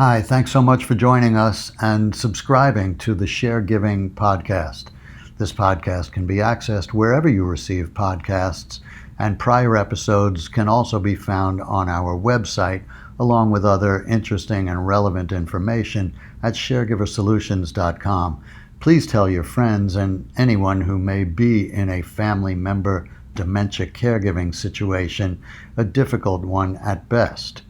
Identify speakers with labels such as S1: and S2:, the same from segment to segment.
S1: Hi, thanks so much for joining us and subscribing to the Sharegiving podcast. This podcast can be accessed wherever you receive podcasts, and prior episodes can also be found on our website, along with other interesting and relevant information at sharegiversolutions.com. Please tell your friends and anyone who may be in a family member dementia caregiving situation, a difficult one at best.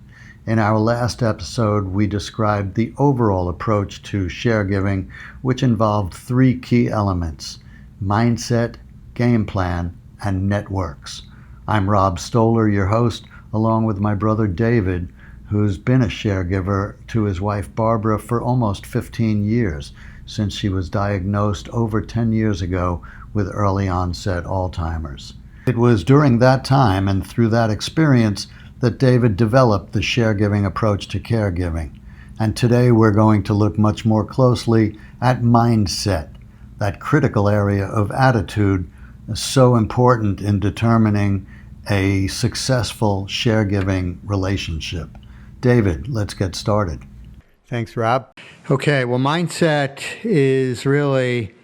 S1: In our last episode, we described the overall approach to sharegiving, which involved three key elements: mindset, game plan, and networks. I'm Rob Stoller, your host, along with my brother David, who's been a sharegiver to his wife Barbara for almost 15 years, since she was diagnosed over 10 years ago with early onset Alzheimer's. It was during that time and through that experience that David developed the sharegiving approach to caregiving. And today we're going to look much more closely at mindset, that critical area of attitude so important in determining a successful sharegiving relationship. David, let's get started.
S2: Thanks, Rob. Okay, well, mindset is really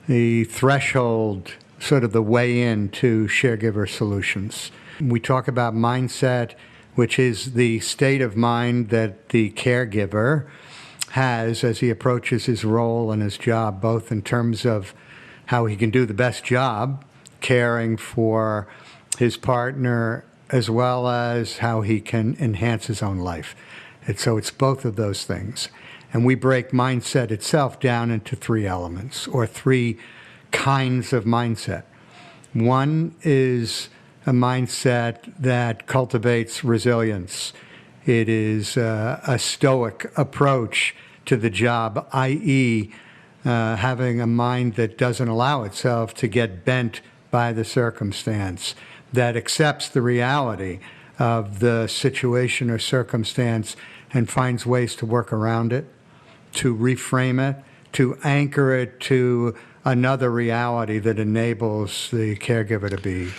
S2: the threshold, sort of the way into Sharegiver solutions. We talk about mindset, which is the state of mind that the caregiver has as he approaches his role and his job, both in terms of how he can do the best job caring for his partner, as well as how he can enhance his own life. And so it's both of those things. And we break mindset itself down into three elements, or three kinds of mindset. One is a mindset that cultivates resilience. It is a stoic approach to the job, i.e., having a mind that doesn't allow itself to get bent by the circumstance, that accepts the reality of the situation or circumstance and finds ways to work around it, to reframe it, to anchor it to another reality that enables the caregiver to be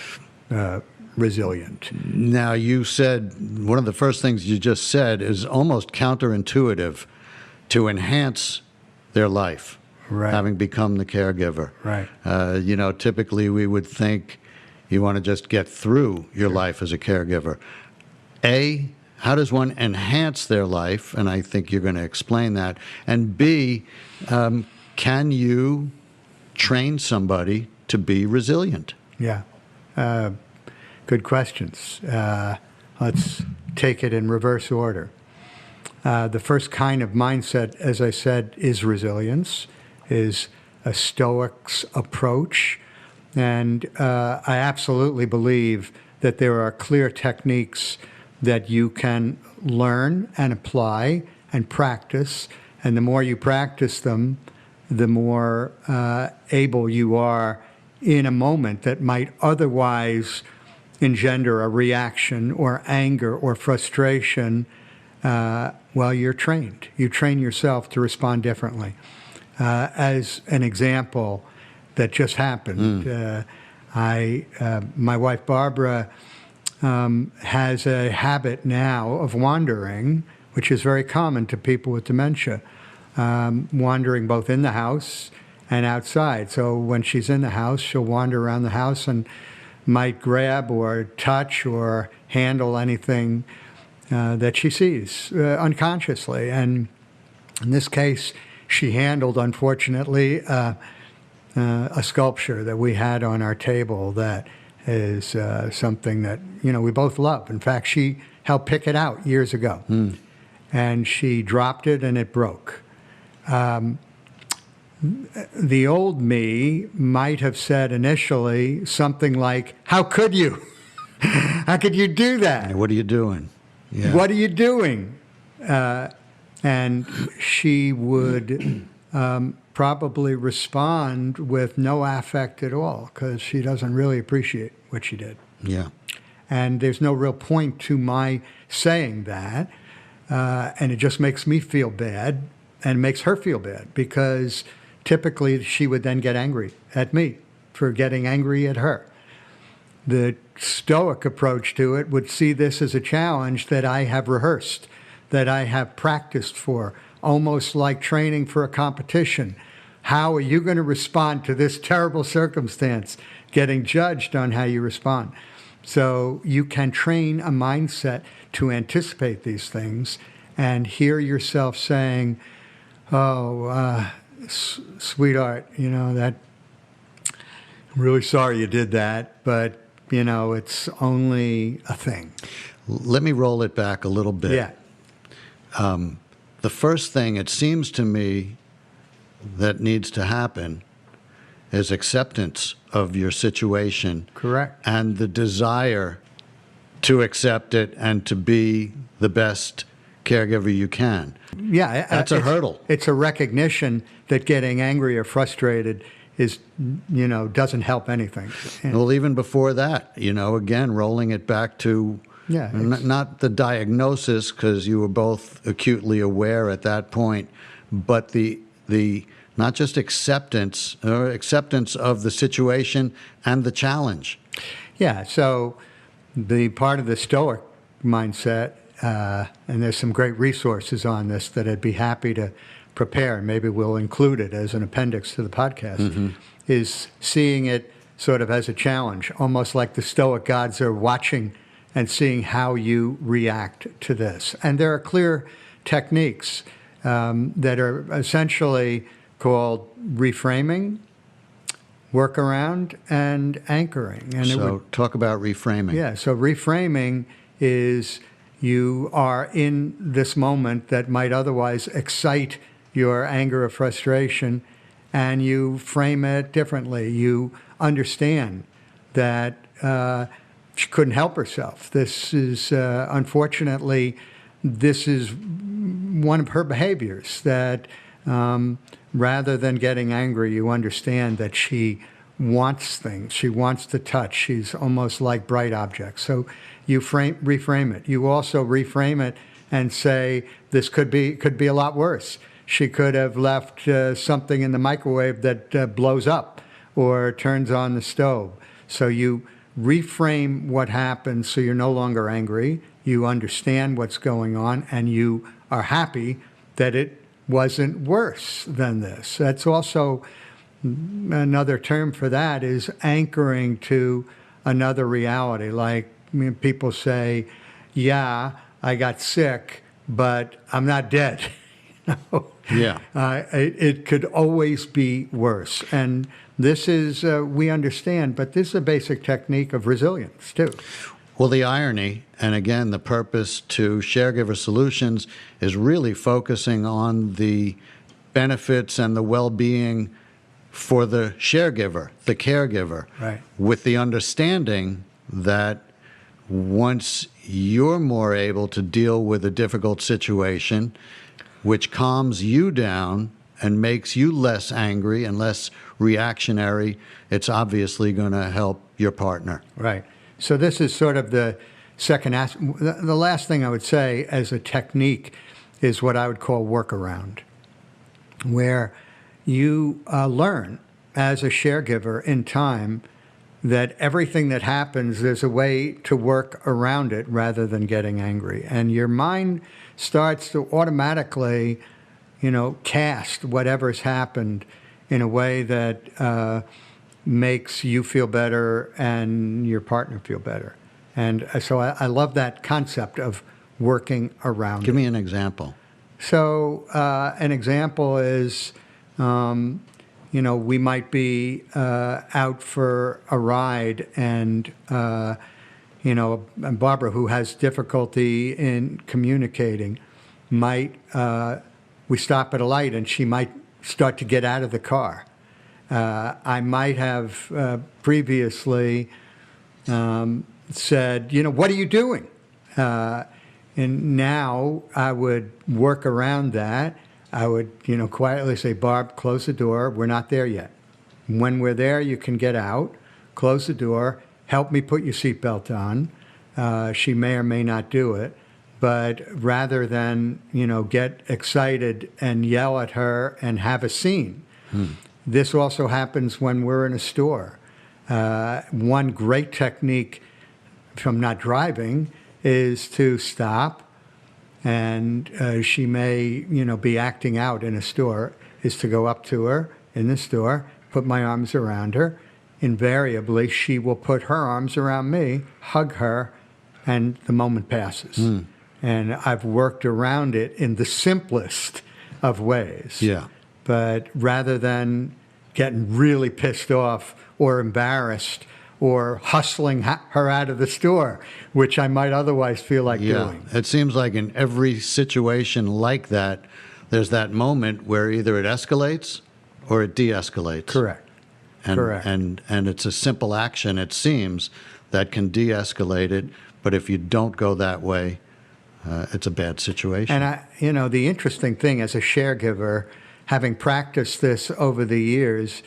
S2: resilient.
S1: Now, you said, one of the first things you just said is almost counterintuitive: to enhance their life,
S2: Right.
S1: having become the caregiver.
S2: Right.
S1: Typically we would think you want to just get through your life as a caregiver. A, how does one enhance their life? And I think you're going to explain that. And B, can you train somebody to be resilient?
S2: Yeah. Good questions. Let's take it in reverse order. The first kind of mindset, as I said, is resilience, is a Stoic's approach. And I absolutely believe that there are clear techniques that you can learn and apply and practice. And the more you practice them, the more able you are in a moment that might otherwise engender a reaction or anger or frustration. You're trained. You train yourself to respond differently. As an example that just happened, my wife Barbara has a habit now of wandering, which is very common to people with dementia, wandering both in the house and outside. So when she's in the house, she'll wander around the house and might grab or touch or handle anything that she sees unconsciously. And in this case, she handled, unfortunately, a sculpture that we had on our table that is something that, we both love. In fact, she helped pick it out years ago. And she dropped it and it broke. The old me might have said initially something like, "How could you? How could you do that?
S1: What are you doing? Yeah.
S2: What are you doing?" And she would probably respond with no affect at all, because she doesn't really appreciate what she did.
S1: Yeah.
S2: And there's no real point to my saying that. And it just makes me feel bad and makes her feel bad, because typically she would then get angry at me for getting angry at her. The Stoic approach to it would see this as a challenge that I have rehearsed, that I have practiced for, almost like training for a competition. How are you going to respond to this terrible circumstance? Getting judged on how you respond. So you can train a mindset to anticipate these things and hear yourself saying, oh, sweetheart, that I'm really sorry you did that, but, it's only a thing.
S1: Let me roll it back a little bit.
S2: Yeah.
S1: The first thing, it seems to me, that needs to happen is acceptance of your situation.
S2: Correct.
S1: And the desire to accept it and to be the best caregiver you can.
S2: Yeah.
S1: That's a hurdle.
S2: It's a recognition that getting angry or frustrated is, doesn't help anything.
S1: Well, even before that, again, rolling it back to not the diagnosis, because you were both acutely aware at that point, but the not just acceptance of the situation and the challenge.
S2: Yeah. So the part of the Stoic mindset, and there's some great resources on this that I'd be happy to prepare, and maybe we'll include it as an appendix to the podcast, is seeing it sort of as a challenge, almost like the Stoic gods are watching and seeing how you react to this. And there are clear techniques that are essentially called reframing, workaround, and anchoring. And
S1: so talk about reframing.
S2: Yeah, so reframing is you are in this moment that might otherwise excite your anger or frustration, and you frame it differently. You understand that she couldn't help herself. This is, unfortunately, this is one of her behaviors that rather than getting angry, you understand that she wants things. She wants to touch. She's almost like bright objects. So you reframe it. You also reframe it and say, this could be a lot worse. She could have left something in the microwave that blows up or turns on the stove. So you reframe what happens so you're no longer angry. You understand what's going on, and you are happy that it wasn't worse than this. That's also another term for that is anchoring to another reality. Like people say, yeah, I got sick, but I'm not dead.
S1: Yeah.
S2: It could always be worse. And this is, we understand, but this is a basic technique of resilience, too.
S1: Well, the irony, and again, the purpose to Sharegiver Solutions is really focusing on the benefits and the well-being for the sharegiver, the caregiver,
S2: right,
S1: with the understanding that once you're more able to deal with a difficult situation, which calms you down and makes you less angry and less reactionary, it's obviously going to help your partner.
S2: Right. So this is sort of the second aspect. The last thing I would say as a technique is what I would call workaround, where you learn as a sharegiver in time that everything that happens, there's a way to work around it rather than getting angry. And your mind starts to automatically, cast whatever's happened in a way that makes you feel better and your partner feel better. And so I love that concept of working around it.
S1: Give me an example.
S2: So an example is, we might be out for a ride and, and Barbara, who has difficulty in communicating, we stop at a light and she might start to get out of the car. I might have previously said, what are you doing? And now I would work around that. I would, quietly say, Barb, close the door. We're not there yet. When we're there, you can get out, close the door, help me put your seatbelt on. She may or may not do it. But rather than, get excited and yell at her and have a scene, this also happens when we're in a store. One great technique from not driving is to stop and she may, be acting out in a store, is to go up to her in the store, put my arms around her. Invariably, she will put her arms around me, hug her, and the moment passes. And I've worked around it in the simplest of ways.
S1: Yeah.
S2: But rather than getting really pissed off or embarrassed or hustling her out of the store, which I might otherwise feel like doing.
S1: It seems like in every situation like that, there's that moment where either it escalates or it de-escalates.
S2: Correct. Correct.
S1: And it's a simple action, it seems, that can de-escalate it. But if you don't go that way, it's a bad situation.
S2: And the interesting thing as a sharegiver, having practiced this over the years,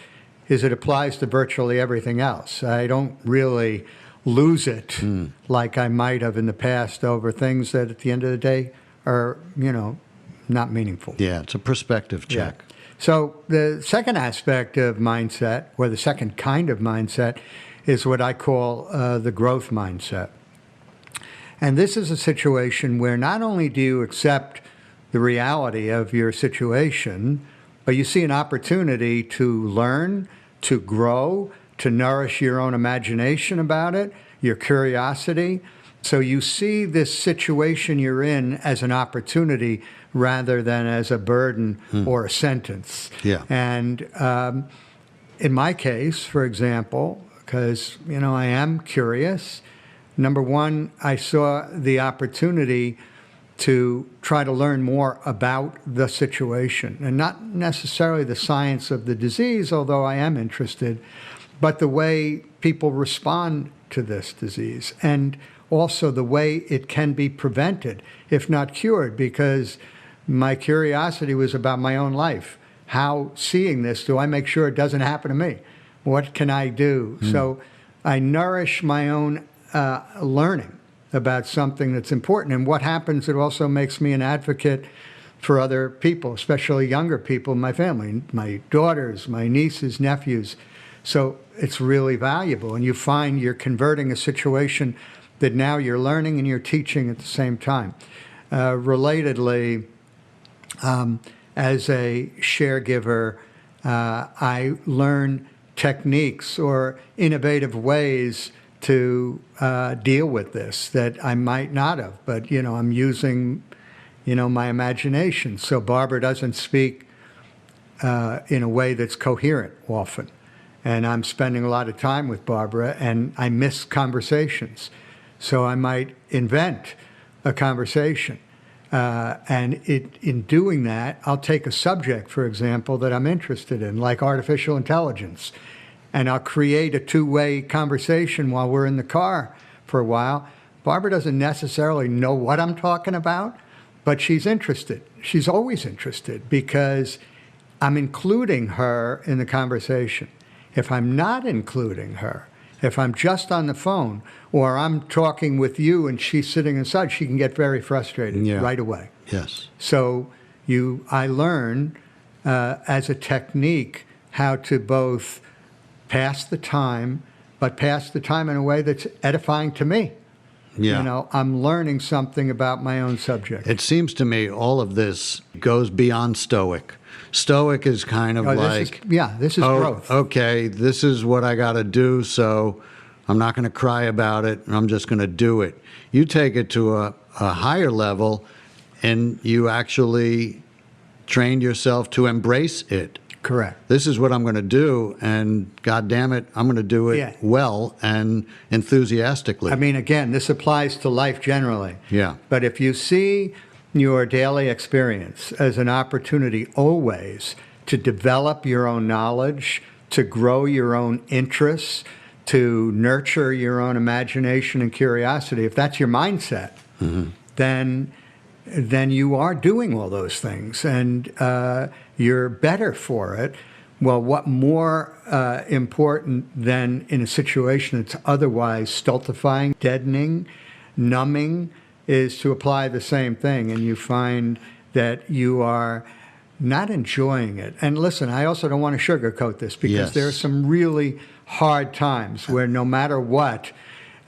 S2: is it applies to virtually everything else. I don't really lose it like I might have in the past over things that at the end of the day are, not meaningful.
S1: Yeah, it's a perspective check.
S2: Yeah. So the second aspect of mindset, or the second kind of mindset, is what I call the growth mindset. And this is a situation where not only do you accept the reality of your situation, but you see an opportunity to learn, to grow, to nourish your own imagination about it, your curiosity. So you see this situation you're in as an opportunity rather than as a burden or a sentence.
S1: Yeah.
S2: And in my case, for example, because, I am curious, number one, I saw the opportunity to try to learn more about the situation, and not necessarily the science of the disease, although I am interested, but the way people respond to this disease, and also the way it can be prevented, if not cured, because my curiosity was about my own life. How, seeing this, do I make sure it doesn't happen to me? What can I do? So I nourish my own learning about something that's important. And what happens, it also makes me an advocate for other people, especially younger people in my family, my daughters, my nieces, nephews. So it's really valuable. And you find you're converting a situation that now you're learning and you're teaching at the same time. Relatedly, as a sharegiver, I learn techniques or innovative ways to deal with this that I might not have. But, I'm using, my imagination. So Barbara doesn't speak in a way that's coherent often. And I'm spending a lot of time with Barbara, and I miss conversations. So I might invent a conversation. And in doing that, I'll take a subject, for example, that I'm interested in, like artificial intelligence, and I'll create a two-way conversation while we're in the car for a while. Barbara doesn't necessarily know what I'm talking about, but she's interested. She's always interested because I'm including her in the conversation. If I'm not including her, if I'm just on the phone, or I'm talking with you and she's sitting inside, she can get very frustrated right away.
S1: Yes.
S2: So I learn as a technique how to both pass the time, but pass the time in a way that's edifying to me.
S1: Yeah.
S2: I'm learning something about my own subject.
S1: It seems to me all of this goes beyond Stoic. Stoic is kind of
S2: this is growth.
S1: Okay, this is what I got to do, so I'm not going to cry about it, I'm just going to do it. You take it to a higher level, and you actually trained yourself to embrace it.
S2: Correct.
S1: This is what I'm going to do, and God damn it, I'm going to do it well and enthusiastically.
S2: I mean, again, this applies to life generally.
S1: Yeah.
S2: But if you see your daily experience as an opportunity always to develop your own knowledge, to grow your own interests, to nurture your own imagination and curiosity, if that's your mindset, then you are doing all those things, and you're better for it. Well, what more important than in a situation that's otherwise stultifying, deadening, numbing, is to apply the same thing, and you find that you are not enjoying it. And listen, I also don't want to sugarcoat this, because there are some really hard times where no matter what,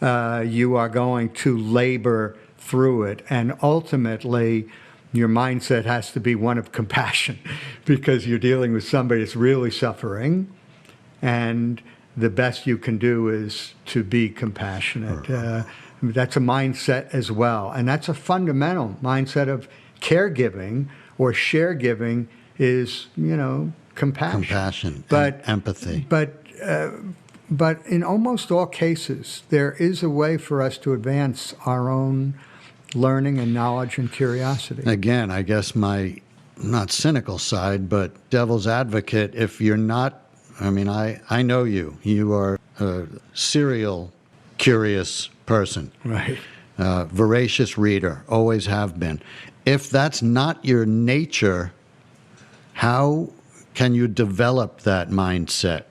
S2: you are going to labor through it. And ultimately, your mindset has to be one of compassion because you're dealing with somebody that's really suffering. And the best you can do is to be compassionate. That's a mindset as well. And that's a fundamental mindset of caregiving or share giving is, compassion.
S1: Compassion and empathy.
S2: But in almost all cases, there is a way for us to advance our own learning and knowledge and curiosity.
S1: Again, I guess my not cynical side, but devil's advocate, if you're not, I know you. You are a serial curious person.
S2: Right.
S1: Voracious reader, always have been. If that's not your nature, how can you develop that mindset?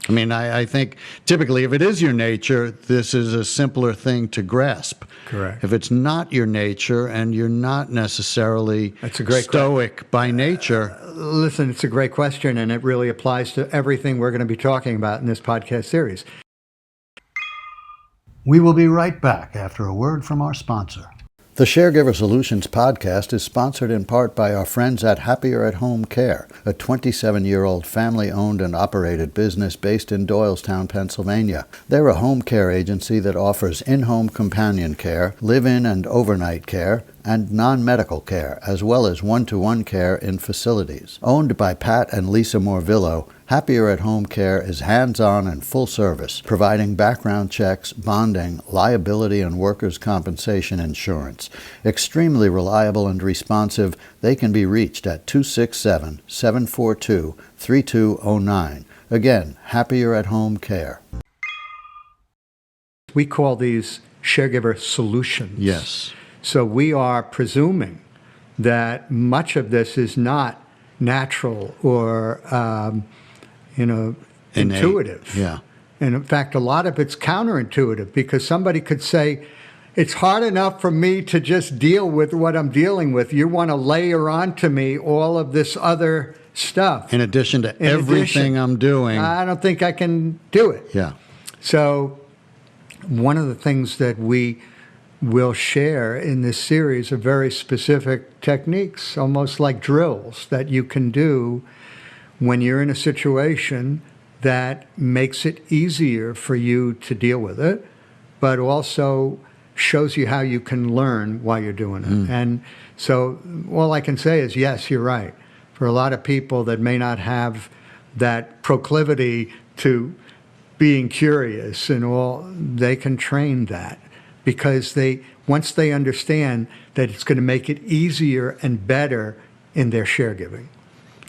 S1: I think typically if it is your nature, this is a simpler thing to grasp.
S2: Correct.
S1: If it's not your nature and you're not necessarily stoic by nature.
S2: Listen, it's a great question, and it really applies to everything we're going to be talking about in this podcast series.
S1: We will be right back after a word from our sponsor. The Sharegiver Solutions podcast is sponsored in part by our friends at Happier at Home Care, a 27-year-old family-owned and operated business based in Doylestown, Pennsylvania. They're a home care agency that offers in-home companion care, live-in and overnight care, and non-medical care, as well as one-to-one care in facilities. Owned by Pat and Lisa Morvillo, Happier at Home Care is hands-on and full service, providing background checks, bonding, liability and workers' compensation insurance. Extremely reliable and responsive, they can be reached at 267-742-3209. Again, Happier at Home Care.
S2: We call these Sharegiver Solutions.
S1: Yes.
S2: So we are presuming that much of this is not natural or, intuitive.
S1: Yeah.
S2: And in fact, a lot of it's counterintuitive because somebody could say, it's hard enough for me to just deal with what I'm dealing with. You want to layer onto me all of this other stuff.
S1: In addition to everything I'm doing.
S2: I don't think I can do it.
S1: Yeah.
S2: So one of the things that we will share in this series are very specific techniques, almost like drills that you can do when you're in a situation that makes it easier for you to deal with it, but also shows you how you can learn while you're doing it. And so all I can say is, yes, you're right. For a lot of people that may not have that proclivity to being curious and all, they can train that. Because once they understand that it's going to make it easier and better in their share giving.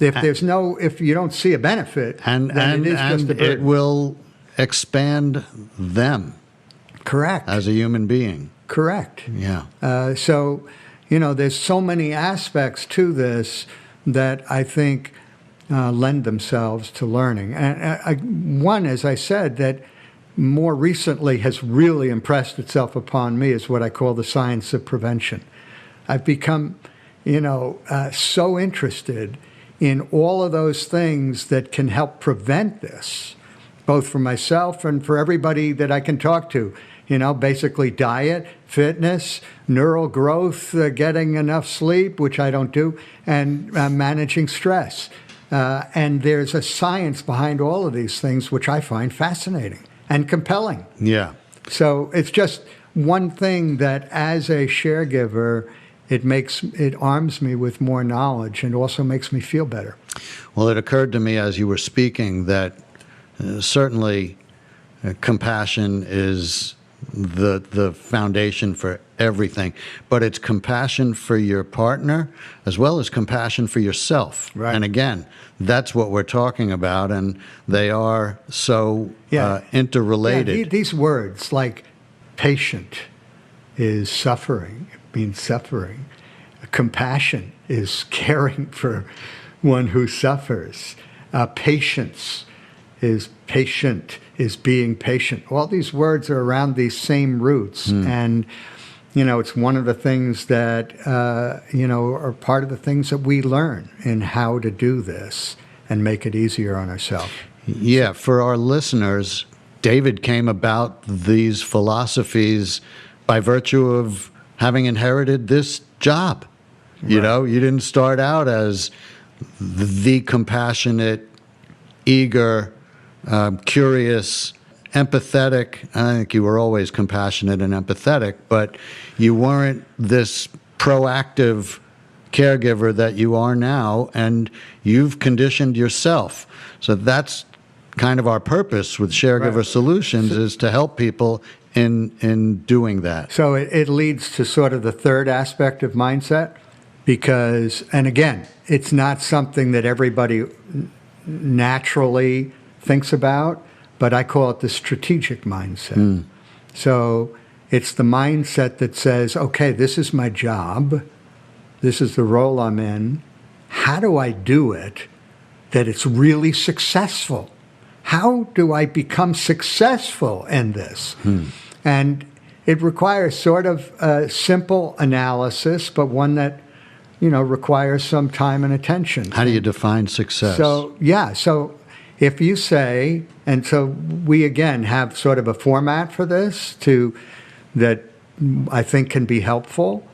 S2: If you don't see a benefit, then it is just a burden.
S1: It will expand them.
S2: Correct.
S1: As a human being.
S2: Correct.
S1: Yeah.
S2: So, there's so many aspects to this that I think lend themselves to learning. And one, as I said, that more recently has really impressed itself upon me is what I call the science of prevention. I've become, so interested in all of those things that can help prevent this, both for myself and for everybody that I can talk to. Basically diet, fitness, neural growth, getting enough sleep, which I don't do, and managing stress. And there's a science behind all of these things, which I find fascinating and compelling.
S1: Yeah.
S2: So it's just one thing that as a share giver, it arms me with more knowledge and also makes me feel better.
S1: Well, it occurred to me as you were speaking that certainly compassion is the foundation for everything, but it's compassion for your partner as well as compassion for yourself.
S2: Right.
S1: And again, that's what we're talking about, and they are so interrelated.
S2: Yeah, these words like patient is suffering, means suffering. Compassion is caring for one who suffers. Patience is patient, is being patient. All these words are around these same roots. And, it's one of the things that, are part of the things that we learn in how to do this and make it easier on ourselves.
S1: Yeah, for our listeners, David came about these philosophies by virtue of having inherited this job. You know, you didn't start out as the compassionate, eager, curious, empathetic. I think you were always compassionate and empathetic, but you weren't this proactive caregiver that you are now, and you've conditioned yourself. So that's kind of our purpose with Sharegiver Solutions, is to help people in doing that.
S2: So it leads to sort of the third aspect of mindset, because, and again, it's not something that everybody naturally thinks about, but I call it the strategic mindset. So it's the mindset that says, okay, this is my job. This is the role I'm in. How do I do it that it's really successful? How do I become successful in this? And it requires sort of a simple analysis, but one that, you know, requires some time and attention.
S1: How do you define success?
S2: So, yeah, so if you say, and so we again have sort of a format for this that I think can be helpful,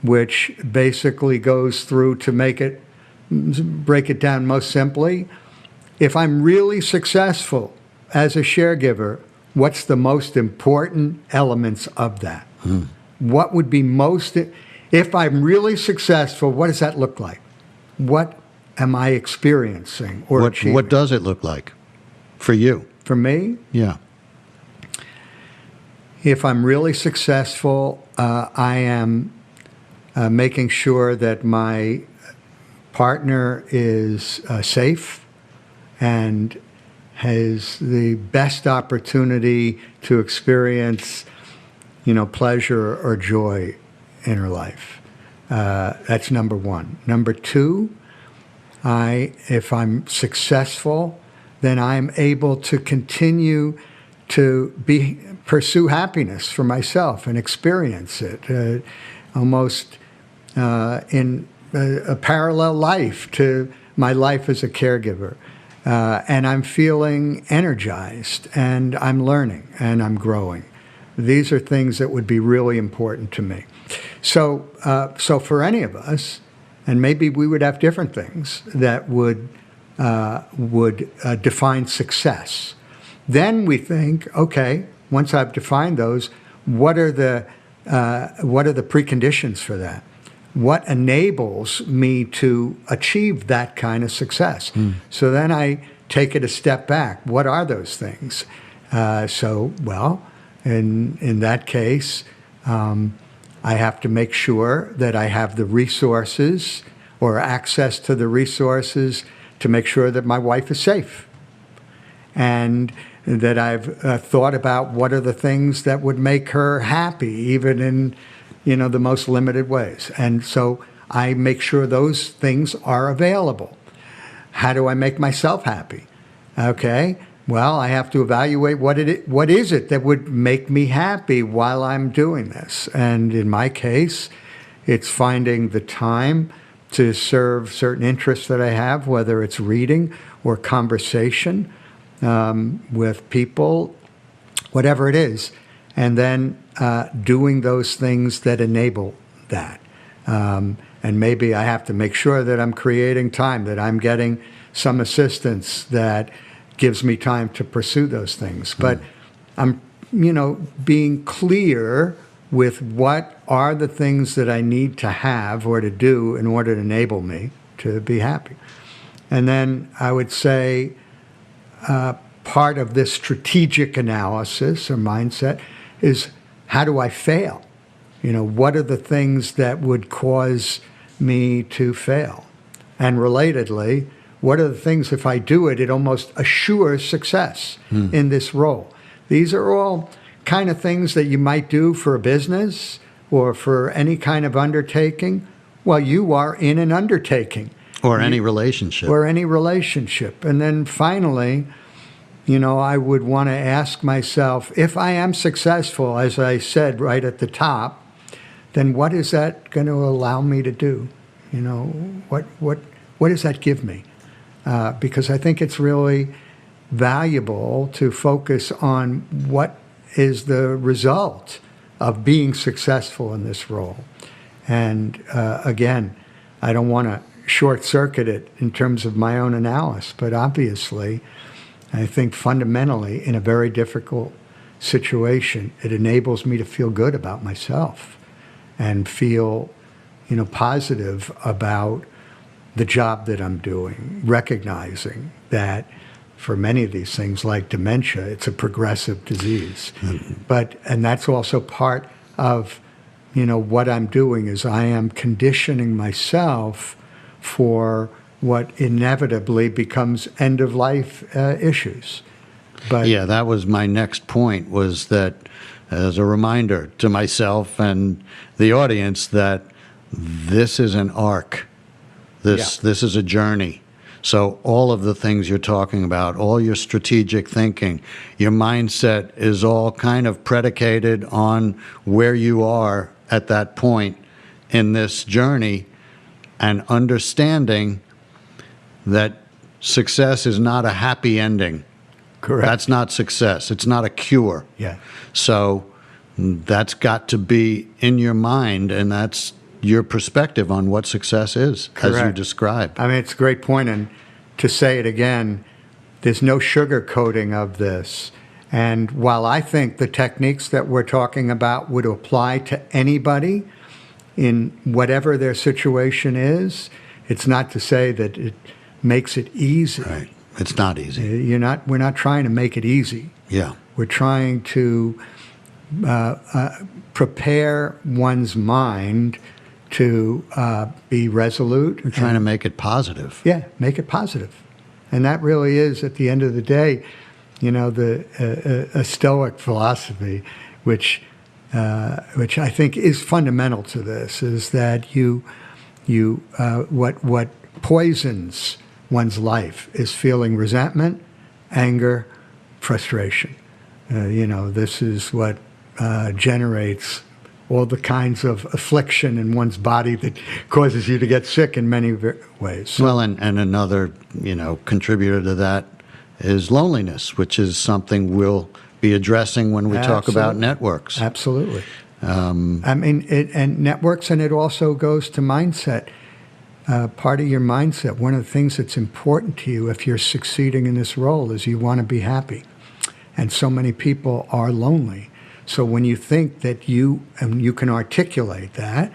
S2: which basically goes through to break it down most simply. If I'm really successful as a sharegiver, what's the most important elements of that? What would be if I'm really successful, what does that look like? What am I experiencing or achieving?
S1: What does it look like for you?
S2: For me?
S1: Yeah.
S2: If I'm really successful, I am making sure that my partner is safe and has the best opportunity to experience, you know, pleasure or joy in her life. That's number one. Number two, if I'm successful, then I'm able to continue to pursue happiness for myself and experience it almost in a parallel life to my life as a caregiver. And I'm feeling energized, and I'm learning, and I'm growing. These are things that would be really important to me. So for any of us, and maybe we would have different things that would define success. Then we think, okay, once I've defined those, what are the preconditions for that? What enables me to achieve that kind of success? So then I take it a step back. What are those things? In that case, I have to make sure that I have the resources or access to the resources to make sure that my wife is safe, and that I've thought about what are the things that would make her happy, even in, you know, the most limited ways. And so I make sure those things are available. How do I make myself happy? Okay, well, I have to evaluate what is it that would make me happy while I'm doing this. And in my case, it's finding the time to serve certain interests that I have, whether it's reading or conversation with people, whatever it is, and then doing those things that enable that. And maybe I have to make sure that I'm creating time, that I'm getting some assistance that gives me time to pursue those things. But I'm, you know, being clear with what are the things that I need to have or to do in order to enable me to be happy. And then I would say part of this strategic analysis or mindset is, how do I fail? You know, what are the things that would cause me to fail? And relatedly, what are the things, if I do it, it almost assures success in this role? These are all kind of things that you might do for a business or for any kind of undertaking. Well, you are in an undertaking.
S1: Or any relationship.
S2: Or any relationship. And then finally, you know, I would want to ask myself, if I am successful, as I said right at the top, then what is that going to allow me to do? You know, what does that give me? Because I think it's really valuable to focus on what is the result of being successful in this role. And again, I don't want to short circuit it in terms of my own analysis, but obviously, I think fundamentally in a very difficult situation, it enables me to feel good about myself and feel, positive about the job that I'm doing, recognizing that for many of these things like dementia, it's a progressive disease. And that's also part of, what I'm doing is I am conditioning myself for what inevitably becomes end-of-life issues. But
S1: yeah, that was my next point, was that as a reminder to myself and the audience that this is an arc. This is a journey. So all of the things you're talking about, all your strategic thinking, your mindset is all kind of predicated on where you are at that point in this journey, and understanding that success is not a happy ending.
S2: correct.
S1: That's not success. It's not a cure.
S2: Yeah.
S1: So that's got to be in your mind, and that's your perspective on what success is, as you
S2: Correct.
S1: described.
S2: I mean, it's a great point, and to say it again, there's no sugarcoating of this. And while I think the techniques that we're talking about would apply to anybody in whatever their situation is, it's not to say that it makes it easy.
S1: Right. It's not easy.
S2: We're not trying to make it easy.
S1: Yeah.
S2: We're trying to prepare one's mind to be resolute.
S1: We're trying to make it positive.
S2: Yeah, make it positive. And that really is, at the end of the day, a Stoic philosophy, which I think is fundamental to this, is that what poisons one's life is feeling resentment, anger, frustration. This is what generates all the kinds of affliction in one's body that causes you to get sick in many ways.
S1: Well, and another, contributor to that is loneliness, which is something we'll be addressing when we talk about networks.
S2: Absolutely. And networks, and it also goes to mindset. Part of your mindset, one of the things that's important to you if you're succeeding in this role is you want to be happy. And so many people are lonely. So when you think that you can articulate that,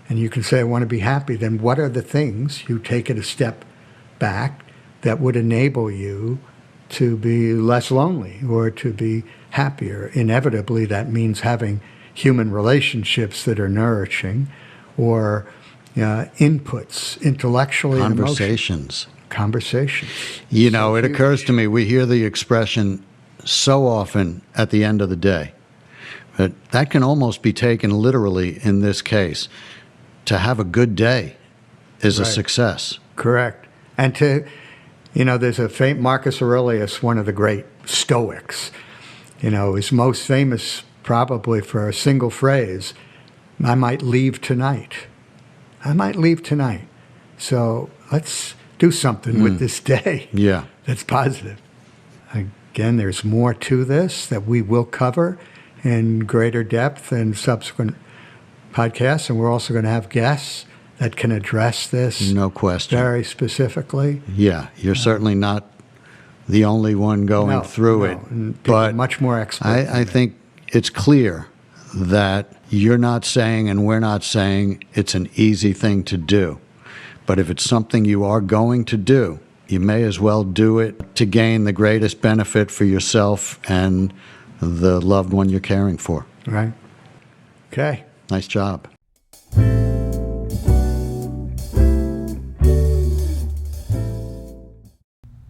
S2: and you can say, I want to be happy, then what are the things, you take it a step back, that would enable you to be less lonely or to be happier? Inevitably, that means having human relationships that are nourishing, or inputs, intellectually and
S1: Conversations.
S2: Conversations.
S1: It occurs to me, we hear the expression so often at the end of the day, but that can almost be taken literally in this case. To have a good day is a
S2: Right.
S1: success.
S2: Correct. And there's a Marcus Aurelius, one of the great Stoics, is most famous probably for a single phrase, I might leave tonight. I might leave tonight. So let's do something with this day
S1: Yeah.
S2: that's positive. Again, there's more to this that we will cover in greater depth in subsequent podcasts, and we're also going to have guests that can address this
S1: No question.
S2: very specifically.
S1: Yeah, you're certainly not the only one going through it.
S2: And people
S1: But
S2: much more expert.
S1: I think it's clear that you're not saying, and we're not saying, it's an easy thing to do. But if it's something you are going to do, you may as well do it to gain the greatest benefit for yourself and the loved one you're caring for.
S2: Right. Okay.
S1: Nice job.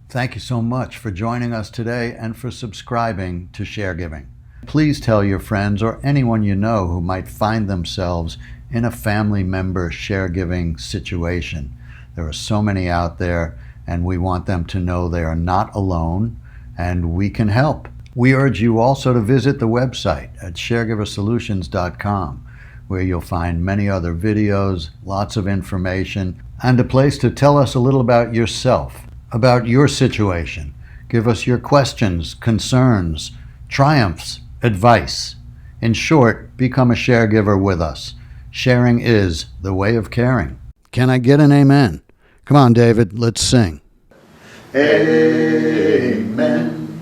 S1: Thank you so much for joining us today and for subscribing to Sharegiving. Please tell your friends or anyone you know who might find themselves in a family member sharegiving situation. There are so many out there, and we want them to know they are not alone, and we can help. We urge you also to visit the website at sharegiversolutions.com, where you'll find many other videos, lots of information, and a place to tell us a little about yourself, about your situation. Give us your questions, concerns, triumphs, advice. In short, become a sharegiver with us. Sharing is the way of caring. Can I get an amen? Come on, David, let's sing. Amen.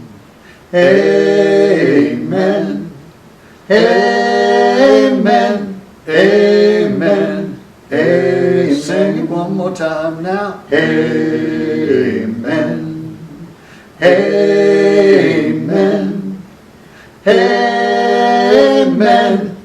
S1: Amen. Amen. Amen. Amen. Sing it one more time now. Amen. Amen. Amen.